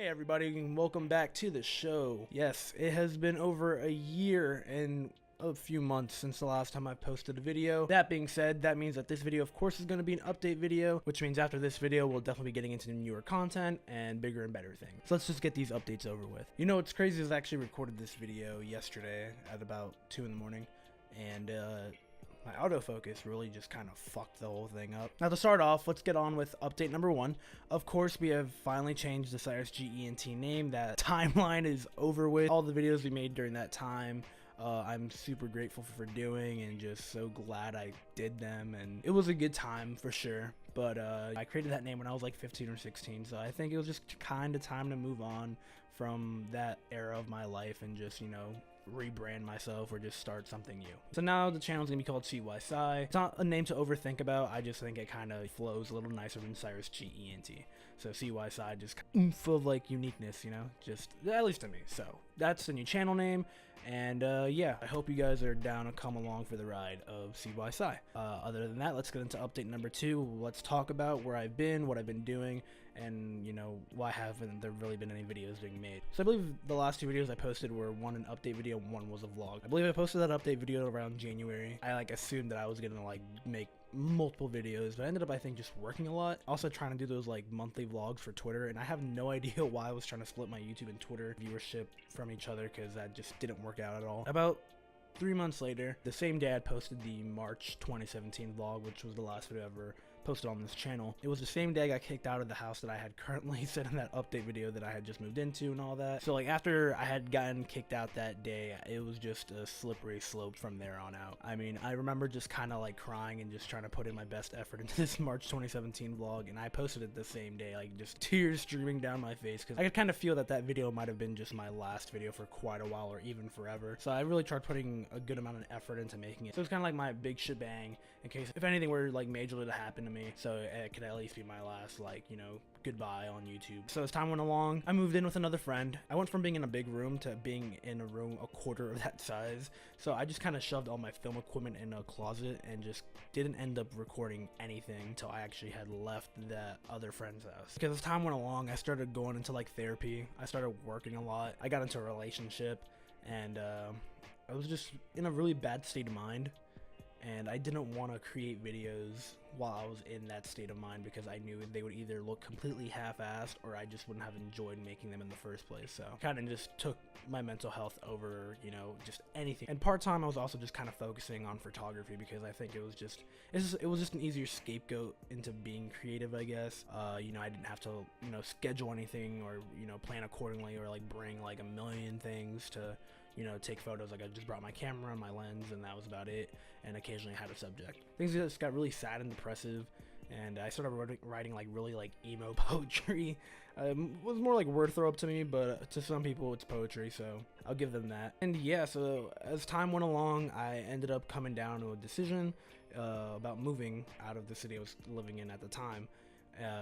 Hey everybody, and welcome back to the show. Yes, it has been over a year and a few months since the last time I posted a video. That being said, that means that this video of course is going to be an update video, which means after this video we'll definitely be getting into newer content and bigger and better things. So let's just get these updates over with. You know what's crazy is I actually recorded this video yesterday at about 2 in the morning, and my autofocus really just kind of fucked the whole thing up. Now to start off, let's get on with update number 1. Of course, we have finally changed the CyrusGENT name. That timeline is over with. All the videos we made during that time, I'm super grateful for doing and just so glad I did them, and it was a good time for sure. But I created that name when I was like 15 or 16, so I think it was just kind of time to move on from that era of my life and just, you know, rebrand myself or just start something new. So now the channel is gonna be called SeeWhyCy. It's not a name to overthink about. I just think it kind of flows a little nicer than CyrusGENT. So SeeWhyCy just full of like uniqueness, you know, just at least to me. So that's the new channel name. And yeah, I hope you guys are down to come along for the ride of SeeWhyCy. Other than that, let's get into update number 2. Let's talk about where I've been, what I've been doing, and you know, why haven't there really been any videos being made. So I believe the last 2 videos I posted were one an update video and one was a vlog. I believe I posted that update video around January. I like assumed that I was gonna like make multiple videos, but I ended up I think just working a lot, also trying to do those like monthly vlogs for Twitter, and I have no idea why I was trying to split my YouTube and Twitter viewership from each other, because that just didn't work out at all. About 3 months later, the same day I posted the March 2017 vlog, which was the last video I ever posted on this channel. It was the same day I got kicked out of the house that I had currently said in that update video that I had just moved into and all that. So like after I had gotten kicked out that day, it was just a slippery slope from there on out. I mean, I remember just kind of like crying and just trying to put in my best effort into this March 2017 vlog, and I posted it the same day, like just tears streaming down my face, because I could kind of feel that that video might have been just my last video for quite a while or even forever. So I really tried putting a good amount of effort into making it. So it's kind of like my big shebang in case if anything were like majorly to happen to me, so it could at least be my last, like, you know, goodbye on YouTube. So as time went along, I moved in with another friend. I went from being in a big room to being in a room a quarter of that size. So I just kind of shoved all my film equipment in a closet and just didn't end up recording anything until I actually had left that other friend's house. Because as time went along, I started going into like therapy. I started working a lot. I got into a relationship, and I was just in a really bad state of mind. And I didn't want to create videos while I was in that state of mind, because I knew they would either look completely half-assed or I just wouldn't have enjoyed making them in the first place. So kind of just took my mental health over, you know, just anything. And part-time I was also just kind of focusing on photography, because I think it was just an easier scapegoat into being creative, I guess. You know, I didn't have to, you know, schedule anything or, you know, plan accordingly or like bring like a million things to, you know, take photos. Like I just brought my camera and my lens, and that was about it, and occasionally had a subject. Things just got really sad and depressive, and I started writing like really like emo poetry. It was more like word throw up to me, but to some people it's poetry, so I'll give them that. And yeah, so as time went along, I ended up coming down to a decision about moving out of the city I was living in at the time.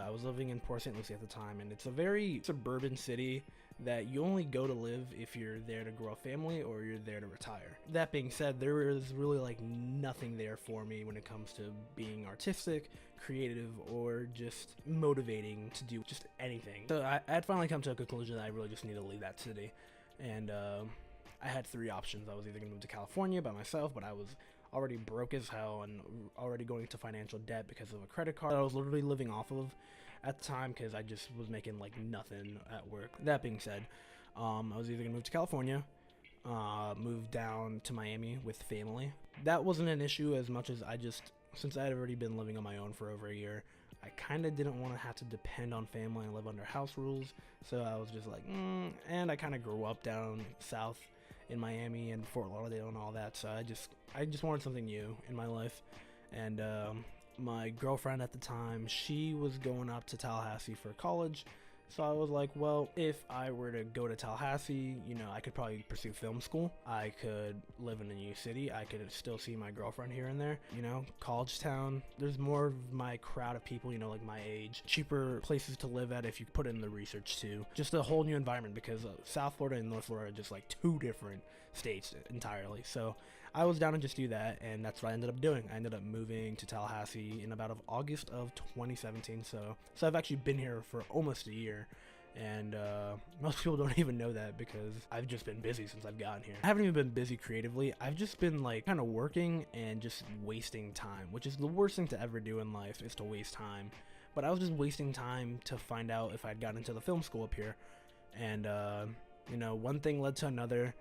I was living in Port St. Lucie at the time, and it's a very suburban city that you only go to live if you're there to grow a family or you're there to retire. That being said, there is really like nothing there for me when it comes to being artistic, creative, or just motivating to do just anything. So I had finally come to a conclusion that I really just need to leave that city, and I had 3 options. I was either going to move to California by myself, but I was already broke as hell and already going into financial debt because of a credit card that I was literally living off of at the time, because I just was making like nothing at work. That being said, I was either gonna move to California, move down to Miami with family. That wasn't an issue as much as since I had already been living on my own for over a year, I kind of didn't want to have to depend on family and live under house rules. So I was just like, and I kind of grew up down south in Miami and Fort Lauderdale and all that, so I just wanted something new in my life. And my girlfriend at the time, she was going up to Tallahassee for college, so I was like, well, if I were to go to Tallahassee, you know, I could probably pursue film school. I could live in a new city. I could still see my girlfriend here and there. You know, college town, there's more of my crowd of people, you know, like my age. Cheaper places to live at if you put in the research too. Just a whole new environment, because South Florida and North Florida are just like 2 different states entirely. So I was down to just do that, and that's what I ended up doing. I ended up moving to Tallahassee in about August of 2017. So I've actually been here for almost a year, And most people don't even know that because I've just been busy since I've gotten here. I haven't even been busy creatively. I've just been like kind of working and just wasting time, which is the worst thing to ever do in life, is to waste time. But I was just wasting time to find out if I'd gotten into the film school up here. And you know, one thing led to another.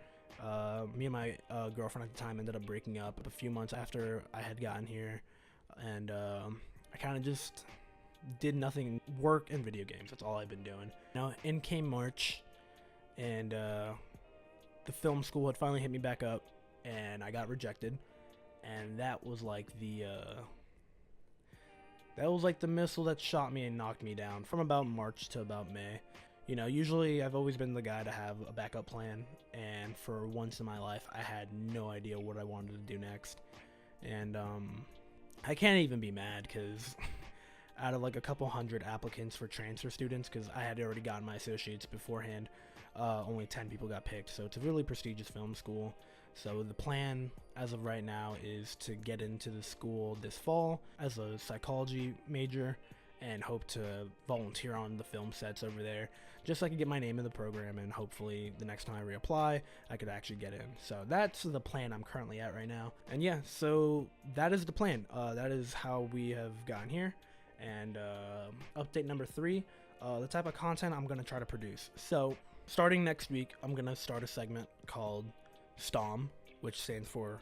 Me and my girlfriend at the time ended up breaking up a few months after I had gotten here. And I kind of just did nothing, work and video games. That's all I've been doing. Now, in came March, and the film school had finally hit me back up, and I got rejected. And that was like the missile that shot me and knocked me down from about March to about May. You know, usually I've always been the guy to have a backup plan, and for once in my life, I had no idea what I wanted to do next. And I can't even be mad because out of like a couple hundred applicants for transfer students, because I had already gotten my associates beforehand, only 10 people got picked. So it's a really prestigious film school. So the plan as of right now is to get into the school this fall as a psychology major and hope to volunteer on the film sets over there, just so I can get my name in the program, and hopefully the next time I reapply, I could actually get in. So that's the plan I'm currently at right now. And yeah, so that is the plan. That is how we have gotten here. And update number 3, the type of content I'm going to try to produce. So starting next week, I'm going to start a segment called STOM, which stands for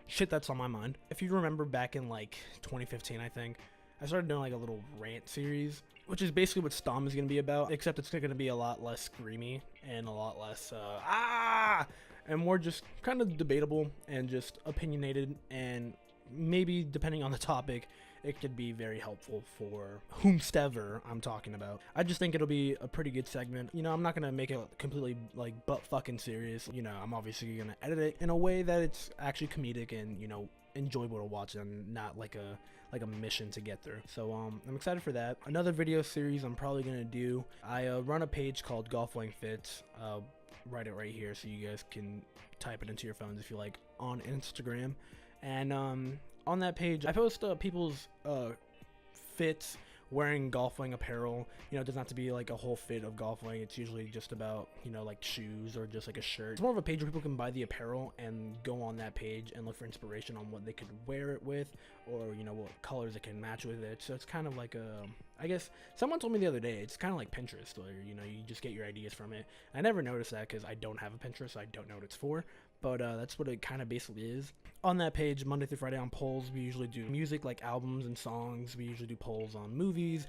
Shit That's On My Mind. If you remember back in like 2015, I think, I started doing like a little rant series, which is basically what STOM is going to be about, except it's going to be a lot less screamy and a lot less and more just kind of debatable and just opinionated, and maybe depending on the topic, it could be very helpful for whomstever I'm talking about. I just think it'll be a pretty good segment. You know, I'm not going to make it completely like butt fucking serious. You know, I'm obviously going to edit it in a way that it's actually comedic and, you know, enjoyable to watch, and not like a mission to get through. So I'm excited for that. Another video series I'm probably going to do, I run a page called Golf Swing Fits. Write it right here so you guys can type it into your phones if you like, on Instagram. And on that page, I post people's fits wearing golf swing apparel. You know, it doesn't have to be like a whole fit of golf swing. It's usually just about, you know, like shoes or just like a shirt. It's more of a page where people can buy the apparel and go on that page and look for inspiration on what they could wear it with, or, you know, what colors it can match with it. So it's kind of like a, I guess someone told me the other day, it's kind of like Pinterest, where, you know, you just get your ideas from it. I never noticed that because I don't have a Pinterest, so I don't know what it's for. But that's what it kind of basically is. On that page, Monday through Friday on polls, we usually do music, like albums and songs. We usually do polls on movies,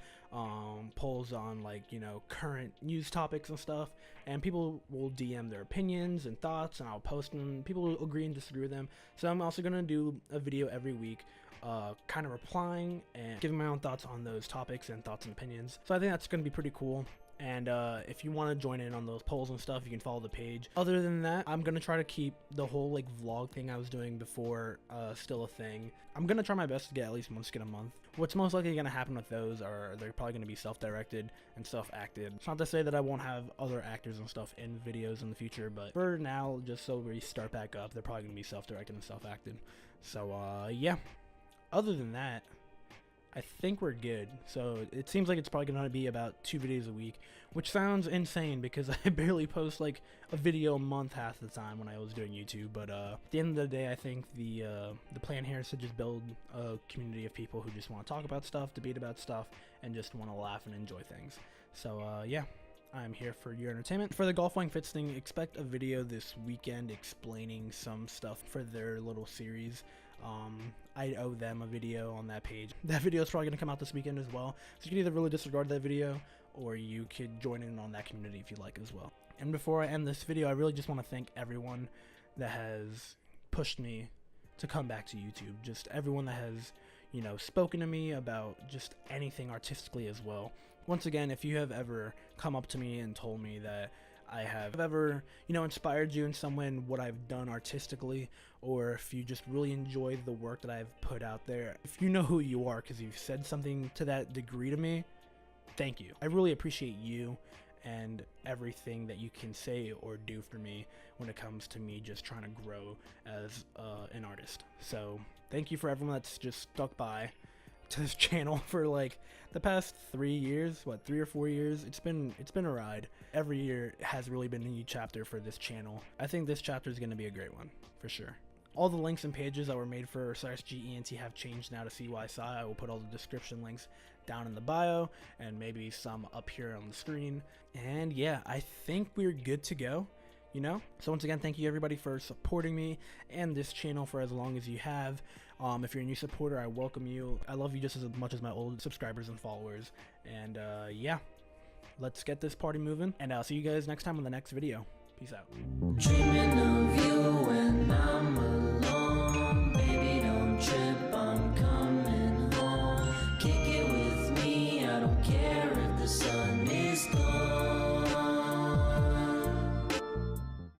polls on, like, you know, current news topics and stuff. And people will DM their opinions and thoughts, and I'll post them. People will agree and disagree with them. So I'm also going to do a video every week, kind of replying and giving my own thoughts on those topics and thoughts and opinions. So I think that's going to be pretty cool. And if you want to join in on those polls and stuff, you can follow the page. Other than that, I'm going to try to keep the whole like vlog thing I was doing before still a thing. I'm going to try my best to get at least one skit a month. What's most likely going to happen with those are they're probably going to be self-directed and self-acted. It's not to say that I won't have other actors and stuff in videos in the future, but for now, just so we start back up, they're probably going to be self-directed and self-acted. So yeah, other than that, I think we're good. So it seems like it's probably going to be about 2 videos a week, which sounds insane because I barely post like a video a month half the time when I was doing YouTube. But at the end of the day, I think the plan here is to just build a community of people who just want to talk about stuff, debate about stuff, and just want to laugh and enjoy things. So yeah, I'm here for your entertainment. For the Golf Swing Fits thing, expect a video this weekend explaining some stuff for their little series. I owe them a video on that page. That video is probably going to come out this weekend as well. So you can either really disregard that video, or you could join in on that community if you like as well. And before I end this video, I really just want to thank everyone that has pushed me to come back to YouTube. Just everyone that has, you know, spoken to me about just anything artistically as well. Once again, if you have ever come up to me and told me that I have ever, you know, inspired you in some way in what I've done artistically, or if you just really enjoy the work that I've put out there, if you know who you are because you've said something to that degree to me, thank you. I really appreciate you and everything that you can say or do for me when it comes to me just trying to grow as an artist. So thank you for everyone that's just stuck by to this channel for like the past 3 years, 3 or 4 years. It's been a ride. Every year has really been a new chapter for this channel. I think this chapter is going to be a great one for sure. All the links and pages that were made for CyrusGENT have changed now to SeeWhyCy. I will put all the description links down in the bio and maybe some up here on the screen. And yeah, I think we're good to go, you know? So once again, thank you everybody for supporting me and this channel for as long as you have. If you're a new supporter, I welcome you. I love you just as much as my old subscribers and followers. And yeah, let's get this party moving. And I'll see you guys next time on the next video. Peace out. Dreaming of you when I'm alone.